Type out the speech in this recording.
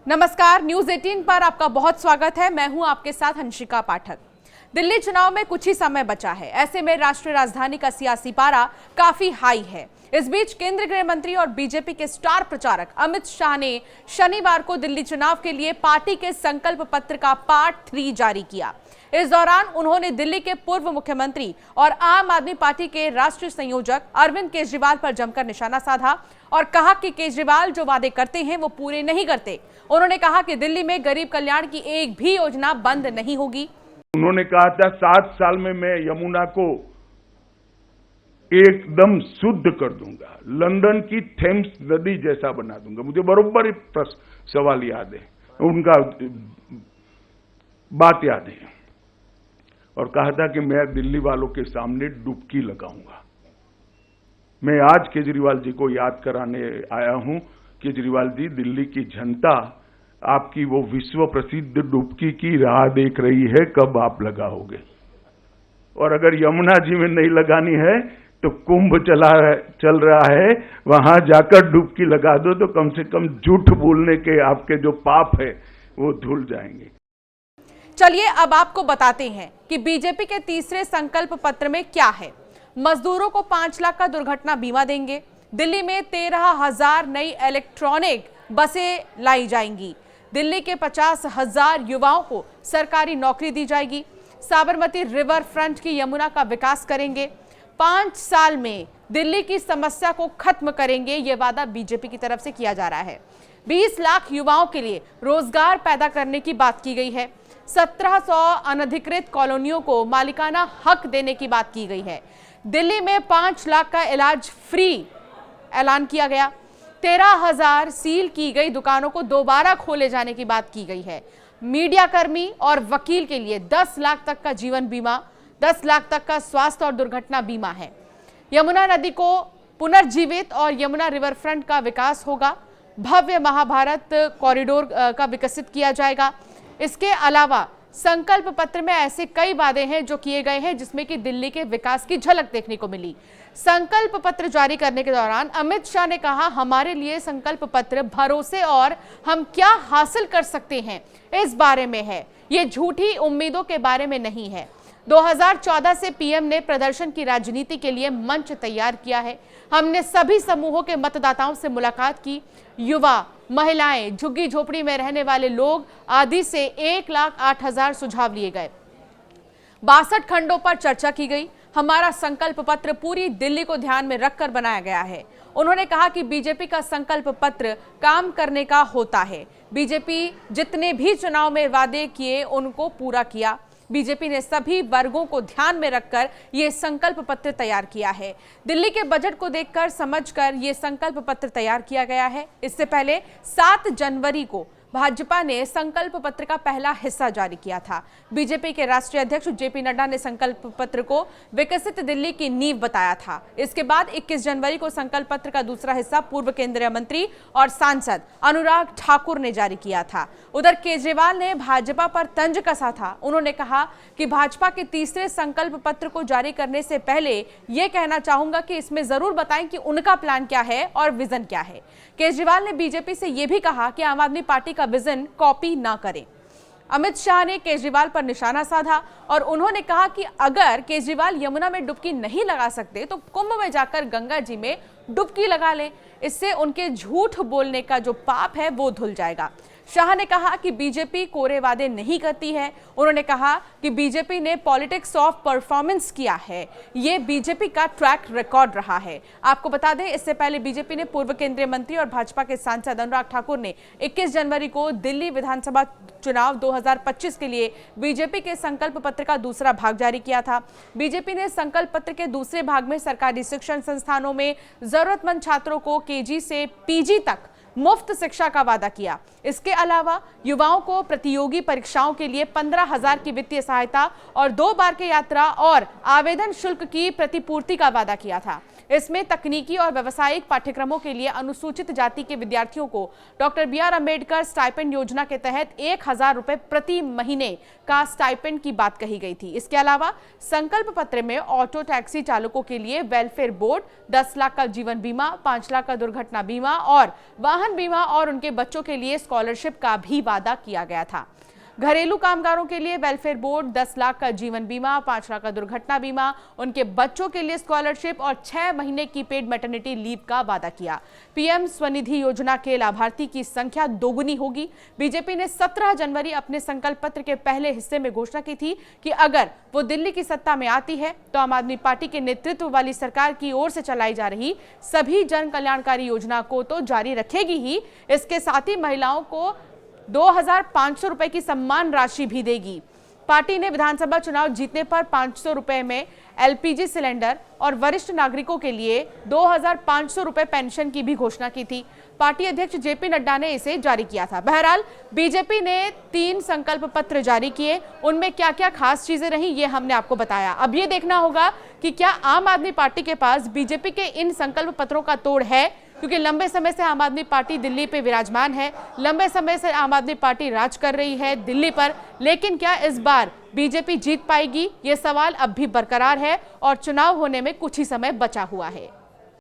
नमस्कार, न्यूज 18 पर आपका बहुत स्वागत है। मैं हूं आपके साथ हंसिका पाठक। दिल्ली चुनाव में कुछ ही समय बचा है, ऐसे में राष्ट्रीय राजधानी का सियासी पारा काफी हाई है। इस बीच केंद्रीय गृह मंत्री और बीजेपी के स्टार प्रचारक अमित शाह ने शनिवार को दिल्ली चुनाव के लिए पार्टी के संकल्प पत्र का पार्ट 3 जारी किया। इस दौरान उन्होंने दिल्ली के पूर्व मुख्यमंत्री और आम आदमी पार्टी के राष्ट्रीय संयोजक अरविंद केजरीवाल पर जमकर निशाना साधा और कहा कि केजरीवाल जो वादे करते हैं वो पूरे नहीं करते। उन्होंने कहा कि दिल्ली में गरीब कल्याण की एक भी योजना बंद नहीं होगी। उन्होंने कहा था 7 साल में मैं यमुना को एकदम शुद्ध कर दूंगा, लंदन की थेम्स नदी जैसा बना दूंगा। मुझे बरोबर सवाल याद है, उनका बात याद है। और कहा था कि मैं दिल्ली वालों के सामने डुबकी लगाऊंगा। मैं आज केजरीवाल जी को याद कराने आया हूं। केजरीवाल जी, दिल्ली की जनता आपकी वो विश्व प्रसिद्ध डुबकी की राह देख रही है, कब आप लगाओगे। और अगर यमुना जी में नहीं लगानी है तो कुंभ चल रहा है, वहां जाकर डुबकी लगा दो तो कम से कम झूठ बोलने के आपके जो पाप है वो धुल जाएंगे। चलिए अब आपको बताते हैं कि बीजेपी के तीसरे संकल्प पत्र में क्या है। मजदूरों को 5 लाख का दुर्घटना बीमा देंगे। दिल्ली में 13,000 नई इलेक्ट्रॉनिक बसें लाई जाएंगी। दिल्ली के 50,000 युवाओं को सरकारी नौकरी दी जाएगी। साबरमती रिवर फ्रंट की यमुना का विकास करेंगे। 5 साल में दिल्ली की समस्या को खत्म करेंगे, यह वादा बीजेपी की तरफ से किया जा रहा है। 20 लाख युवाओं के लिए रोजगार पैदा करने की बात की गई है। 1700 अनधिकृत कॉलोनियों को मालिकाना हक देने की बात की गई है। दिल्ली में 5 लाख का इलाज फ्री ऐलान किया गया। 13,000 सील की गई दुकानों को दोबारा खोले जाने की बात की गई है। मीडिया कर्मी और वकील के लिए 10 लाख तक का जीवन बीमा, 10 लाख तक का स्वास्थ्य और दुर्घटना बीमा है। यमुना नदी को पुनर्जीवित और यमुना रिवर फ्रंट का विकास होगा। भव्य महाभारत कॉरिडोर का विकसित किया जाएगा। इसके अलावा संकल्प पत्र में ऐसे कई वादे हैं जो किए गए हैं जिसमें कि दिल्ली के विकास की झलक देखने को मिली। संकल्प पत्र जारी करने के दौरान अमित शाह ने कहा, हमारे लिए संकल्प पत्र भरोसे और हम क्या हासिल कर सकते हैं इस बारे में है, ये झूठी उम्मीदों के बारे में नहीं है। 2014 से पीएम ने प्रदर्शन की राजनीति के लिए मंच तैयार किया है। हमने सभी समूहों के मतदाताओं से मुलाकात की। युवा, महिलाएं, झुग्गी झोपड़ी में रहने वाले लोग आदि से 1,08,000 सुझाव लिए गए। 62 खंडों पर चर्चा की गई। हमारा संकल्प पत्र पूरी दिल्ली को ध्यान में रखकर बनाया गया है। उन्होंने कहा कि बीजेपी का संकल्प पत्र काम करने का होता है। बीजेपी जितने भी चुनाव में वादे किए उनको पूरा किया। बीजेपी ने सभी वर्गों को ध्यान में रखकर ये संकल्प पत्र तैयार किया है। दिल्ली के बजट को देखकर समझकर ये संकल्प पत्र तैयार किया गया है। इससे पहले 7 जनवरी को भाजपा ने संकल्प पत्र का पहला हिस्सा जारी किया था। बीजेपी के राष्ट्रीय अध्यक्ष जेपी नड्डा ने संकल्प पत्र को विकसित दिल्ली की नींव बताया था। इसके बाद 21 जनवरी को संकल्प पत्र का दूसरा हिस्सा पूर्व केंद्रीय मंत्री और सांसद अनुराग ठाकुर ने जारी किया था। उधर केजरीवाल ने भाजपा पर तंज कसा था। उन्होंने कहा कि भाजपा के तीसरे संकल्प पत्र को जारी करने से पहले यह कहना चाहूंगा कि इसमें जरूर बताएं कि उनका प्लान क्या है और विजन क्या है। केजरीवाल ने बीजेपी से यह भी कहा कि आम आदमी पार्टी का विजन कॉपी ना करें। अमित शाह ने केजरीवाल पर निशाना साधा और उन्होंने कहा कि अगर केजरीवाल यमुना में डुबकी नहीं लगा सकते तो कुंभ में जाकर गंगा जी में डुबकी लगा लें। इससे उनके झूठ बोलने का जो पाप है वो धुल जाएगा। शाह ने कहा कि बीजेपी कोरे वादे नहीं करती है। उन्होंने कहा कि बीजेपी ने पॉलिटिक्स ऑफ परफॉर्मेंस किया है, ये बीजेपी का ट्रैक रिकॉर्ड रहा है। आपको बता दें, इससे पहले बीजेपी ने पूर्व केंद्रीय मंत्री और भाजपा के सांसद अनुराग ठाकुर ने 21 जनवरी को दिल्ली विधानसभा चुनाव 2025 के लिए बीजेपी के संकल्प पत्र का दूसरा भाग जारी किया था। बीजेपी ने संकल्प पत्र के दूसरे भाग में सरकारी शिक्षण संस्थानों में जरूरतमंद छात्रों को केजी से पीजी तक मुफ्त शिक्षा का वादा किया। इसके अलावा युवाओं को प्रतियोगी परीक्षाओं के लिए 15,000 की वित्तीय सहायता और 2 बार के यात्रा और आवेदन शुल्क की प्रतिपूर्ति का वादा किया था। इसमें तकनीकी और व्यावसायिक पाठ्यक्रमों के लिए अनुसूचित जाति के विद्यार्थियों को डॉक्टर BR अम्बेडकर स्टाइपेंड योजना के तहत 1000 रुपए प्रति महीने का स्टाइपेंड की बात कही गई थी। इसके अलावा संकल्प पत्र में ऑटो टैक्सी चालकों के लिए वेलफेयर बोर्ड, 10 लाख का जीवन बीमा, 5 लाख का दुर्घटना बीमा और वाहन बीमा और उनके बच्चों के लिए स्कॉलरशिप का भी वादा किया गया था। घरेलू कामगारों के लिए वेलफेयर बोर्ड, 10 लाख का जीवन बीमा, 5 लाख का दुर्घटना बीमा, उनके बच्चों के लिए स्कॉलरशिप और 6 महीने की पेड मैटरनिटी लीव का वादा किया। PM स्वनिधि योजना के लाभार्थी की संख्या दोगुनी होगी। बीजेपी ने 17 जनवरी अपने संकल्प पत्र के पहले हिस्से में घोषणा की थी कि अगर वो दिल्ली की सत्ता में आती है तो आम आदमी पार्टी के नेतृत्व वाली सरकार की ओर से चलाई जा रही सभी जन कल्याणकारी योजना को तो जारी रखेगी ही, इसके साथ ही महिलाओं को 2500 रुपए की सम्मान राशि भी देगी। पार्टी ने विधानसभा चुनाव जीतने पर 500 रुपए में LPG सिलेंडर और वरिष्ठ नागरिकों के लिए 2500 रुपए पेंशन की भी घोषणा की थी। पार्टी अध्यक्ष JP नड्डा ने इसे जारी किया था। बहरहाल बीजेपी ने 3 संकल्प पत्र जारी किए, उनमें क्या क्या खास चीजें रही ये हमने आपको बताया। अब ये देखना होगा कि क्या आम आदमी पार्टी के पास बीजेपी के इन संकल्प पत्रों का तोड़ है, क्योंकि लंबे समय से आम आदमी पार्टी दिल्ली पे विराजमान है, लंबे समय से आम आदमी पार्टी राज कर रही है दिल्ली पर। लेकिन क्या इस बार बीजेपी जीत पाएगी, ये सवाल अब भी बरकरार है और चुनाव होने में कुछ ही समय बचा हुआ है।